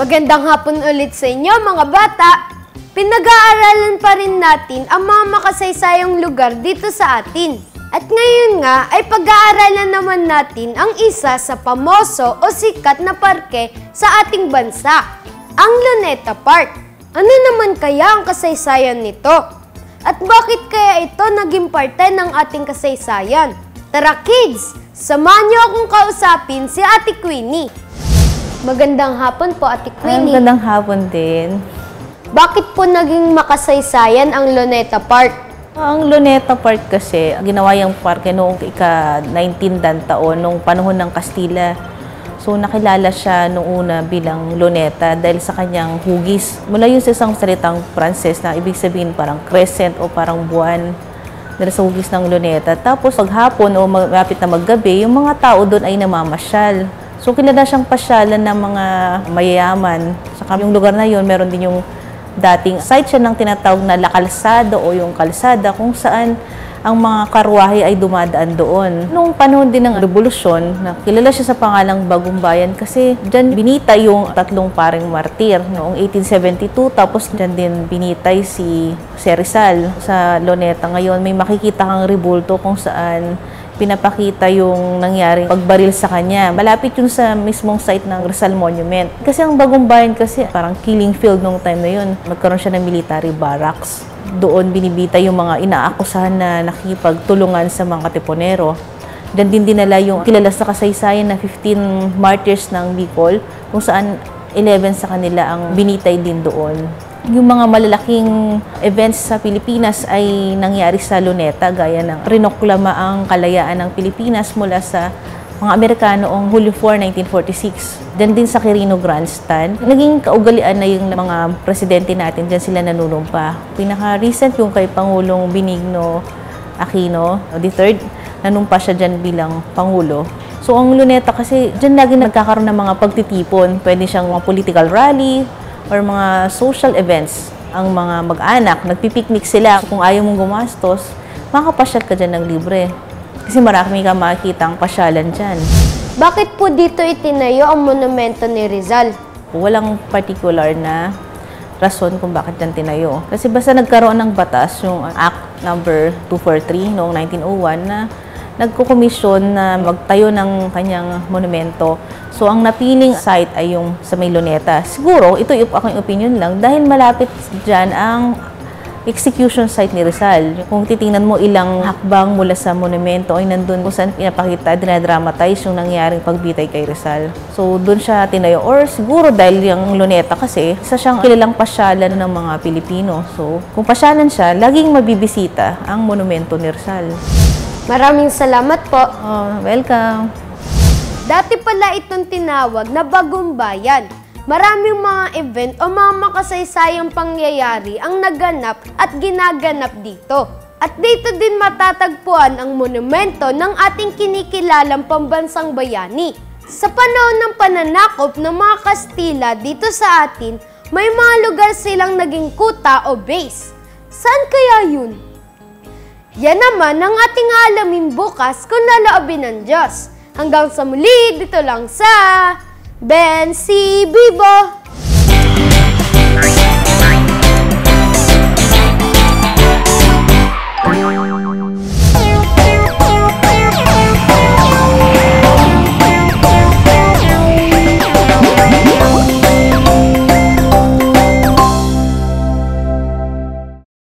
Magandang hapon ulit sa inyo mga bata! Pinag-aaralan pa rin natin ang mga makasaysayang lugar dito sa atin. At ngayon nga ay pag-aaralan naman natin ang isa sa pamoso o sikat na parke sa ating bansa, ang Luneta Park. Ano naman kaya ang kasaysayan nito? At bakit kaya ito naging parte ng ating kasaysayan? Tara kids, samahan niyo akong kausapin si Ate Queenie. Magandang hapon po, Ate Queenie. Magandang hapon din. Bakit po naging makasaysayan ang Luneta Park? Ang Luneta Park kasi, ginawa yung parke noong ika-19 dan taon, noong panahon ng Kastila. So, nakilala siya noong una bilang Luneta dahil sa kanyang hugis. Mula yun sa isang salitang Pranses na ibig sabihin parang crescent o parang buwan dahil sa hugis ng Luneta. Tapos, paghapon o malapit na maggabi, yung mga tao doon ay namamasyal. So, kilala siyang pasyalan ng mga mayayaman. Saka yung lugar na yun, meron din yung dating site siya ng tinatawag na La Calzada o yung kalsada kung saan ang mga karwahe ay dumadaan doon. Noong panahon din ng Revolusyon, kilala siya sa pangalang Bagong Bayan kasi dyan binitay yung tatlong paring martir noong 1872. Tapos dyan din binitay si Rizal. Sa Luneta ngayon, may makikita kang rebulto kung saan pinapakita yung nangyaring pagbaril sa kanya. Malapit yun sa mismong site ng Rizal Monument. Kasi ang Bagong Bayan kasi parang killing field nung time na yun. Nagkaroon siya ng military barracks. Doon binibita yung mga inaakusahan na nakikipagtulungan sa mga Tiponero. Diyan din dinala yung kilala sa kasaysayan na 15 martyrs ng Bicol, kung saan 11 sa kanila ang binitay din doon. Yung mga malalaking events sa Pilipinas ay nangyari sa Luneta, gaya ng rinoklama ang kalayaan ng Pilipinas mula sa mga Amerikano noong Hulyo 4, 1946. Diyan din sa Quirino Grandstand. Naging kaugalian na yung mga presidente natin, diyan sila nanunumpa. Pinaka-recent yung kay Pangulong Benigno Aquino III, nanumpa siya diyan bilang Pangulo. So ang Luneta kasi, diyan lagi nagkakaroon ng mga pagtitipon. Pwede siyang mga political rally, or mga social events. Ang mga mag-anak, nagpipiknik sila. Kung ayaw mong gumastos, makapasyal ka dyan ng libre. Kasi marami ka makikita ang pasyalan dyan. Bakit po dito itinayo ang monumento ni Rizal? Walang particular na rason kung bakit dyan tinayo. Kasi basta nagkaroon ng batas, yung Act number 243 noong 1901 na nagkukomisyon na magtayo ng kanyang monumento. So, ang napiling site ay yung sa may Luneta. Siguro, ito yung aking opinion lang, dahil malapit dyan ang execution site ni Rizal. Kung titingnan mo ilang hakbang mula sa monumento ay nandun kung saan pinapakita, dinadramatize yung nangyaring pagbitay kay Rizal. So, dun siya tinayo. Or siguro dahil yung Luneta kasi, isa siyang kilalang pasyalan ng mga Pilipino. So, kung pasyalan siya, laging mabibisita ang monumento ni Rizal. Maraming salamat po. Oh, welcome. Dati pala itong tinawag na Bagong Bayan. Maraming mga event o mga makasaysayang pangyayari ang naganap at ginaganap dito. At dito din matatagpuan ang monumento ng ating kinikilalang pambansang bayani. Sa panahon ng pananakop ng mga Kastila dito sa atin, may mga lugar silang naging kuta o base. Saan kaya yun? Yan naman ang ating alamin bukas kung naloobin ng Diyos. Hanggang sa muli, dito lang sa Ben C. Bibo!